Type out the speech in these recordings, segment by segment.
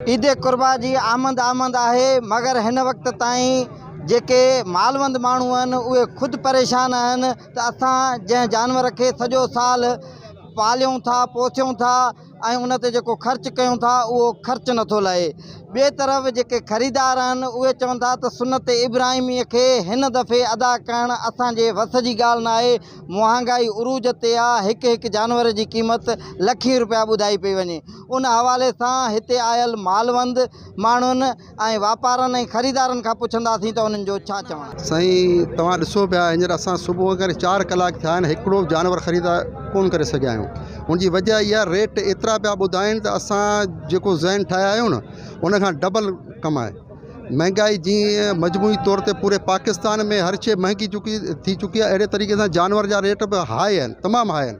ईद कुर्बा जी आमद आहे, मगर हिन वक्त ताईं जेके मालवंद माण्हू आहिनि उहे खुद परेशान आहिनि त असां जंहिं जानवर खे सॼो साल पालियूं था पोसियूं था ऐं उन ते जेको ख़र्च कयूं था उहो ख़र्च नथो लहे। ॿिए तरफ़ जेके ख़रीदार आहिनि उहे चवनि था त सुन्नत इब्राहिमीअ खे हिन दफ़े अदा करणु असांजे वस जी ॻाल्हि न आहे। महांगाई उरूज ते आहे, हिकु हिकु जानवर जी क़ीमत लखी रुपया ॿुधाई पई वञे। उन हवाले सां हिते आयल मालवंद माण्हुनि ऐं वापारनि ऐं ख़रीदारनि खां पुछंदासीं त उन्हनि जो छा चवणु। साईं तव्हां ॾिसो पिया हींअर असां सुबुह करे 4 कलाक थिया आहिनि, हिकिड़ो जानवर ख़रीदार कोन करे सघिया आहियूं। हुनजी वजह इहा रेट एतिरा पिया ॿुधाइनि त असां जेको ज़हन ठाहिया आहियूं न उन खां डबल कमाए। महांगाई जीअं मजमूई तौर ते पूरे पाकिस्तान में हर शइ महांगी थी चुकी आहे, अहिड़े तरीक़े सां जानवर जा रेट बि हाई आहिनि, तमामु हाई आहिनि।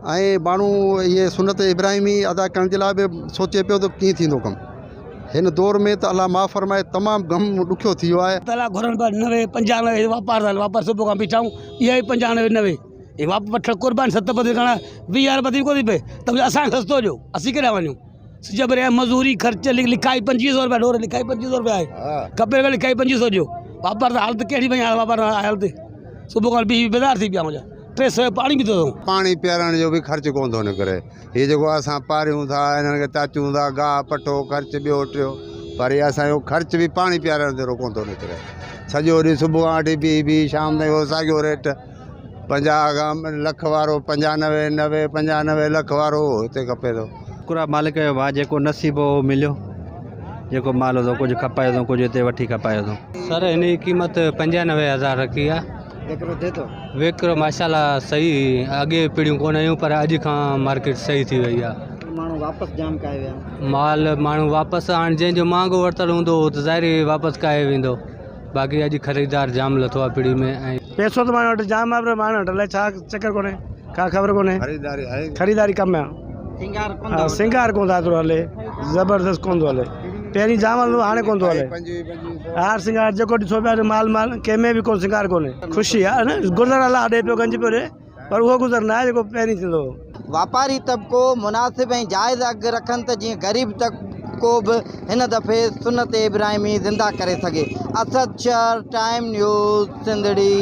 ऐं माण्हू इहे सुन्नत इब्राहिमी अदा करण जे लाइ बि सोचे पियो त कीअं थींदो कमु। हिन दौर में त अलाह माफ़ फरमाए तमामु गम ॾुखियो थी वियो आहे। तला घुरनि पिया 90 95 वापार सुबुह खां बीठाऊं इहा ई 95 90 ये वठण कुर्बानी 70 करणा 20 रुपया कोन थी पए त असांखे सस्तो ॾियो, असीं केॾां वञूं। जब मजदूरी ख़र्च लिखाई 2500 रुपया ढोर लिखाई 2500 रुपया आहे, खपे लिखाई 2500 ॾियो। वापार त हालत कहिड़ी पई आहे, वापार हालत सुबुह खां बि बेदार थी पिया मुंहिंजा 300 पाणी पीतो अथऊं। पाणी पीआरण जो बि ख़र्च कोन थो निकिरे। हीअ जेको असां पारियूं था हिननि खे ताचूं था गाह पटो ख़र्च ॿियो टियो, पर इहे असांजो ख़र्च बि पाणी पीआरण जहिड़ो कोन थो निकिरे। सॼो ॾींहुं सुबुह खां वठी बि शाम ताईं उहो साॻियो रेट 50 लख वारो 95 90 95 लख वारो हिते खपे थो। शुक्र मालिक जो भाउ जेको नसीब हो मिलियो, जेको माल हो कुझु खपायो अथऊं, कुझु हिते वठी खपायो अथऊं। सर हिन जी क़ीमत 95,000 रखी आहे। विकिरो माशाल्लाह सही, अॻे पीढ़ियूं कोन आहियूं पर अॼु खां मार्केट सही थी वई आहे। माण्हू वापसि जाम कयो विया माल माण्हू वापसि हाणे जंहिंजो महांगो वरितलु हूंदो त ज़ाहिरी वापसि काए वेंदो। बाक़ी अॼु ख़रीदार जाम लथो आहे पीढ़ी में। ऐं पैसो त माण्हू वटि जाम आहे पर माण्हू वटि अलाए छा चकर कोन्हे, का ख़बर कोन्हे। ख़रीदारी कम आहे, सिंगार कोन था एतिरो हले, ज़बरदस्त कोन थो हले। पहिरीं जाम हलंदो, हाणे कोन थो हले। हार सिंगार जेको ॾिसो पिया माल कंहिंमें बि कोन सिंगार कोन्हे। ख़ुशी आहे न, गुज़र अलाह ॾे पियो गंज पियो ॾे, पर उहो गुज़र न आहे जेको पहिरीं थींदो। वापारी तबिको मुनासिब ऐं जाइज़ अघु रखनि त जीअं ग़रीब तबिको बि हिन दफ़े सुन्नत इब्राहिमी ज़िंदा करे सघे। असद शहर, टाइम न्यूज़, सिंधड़ी।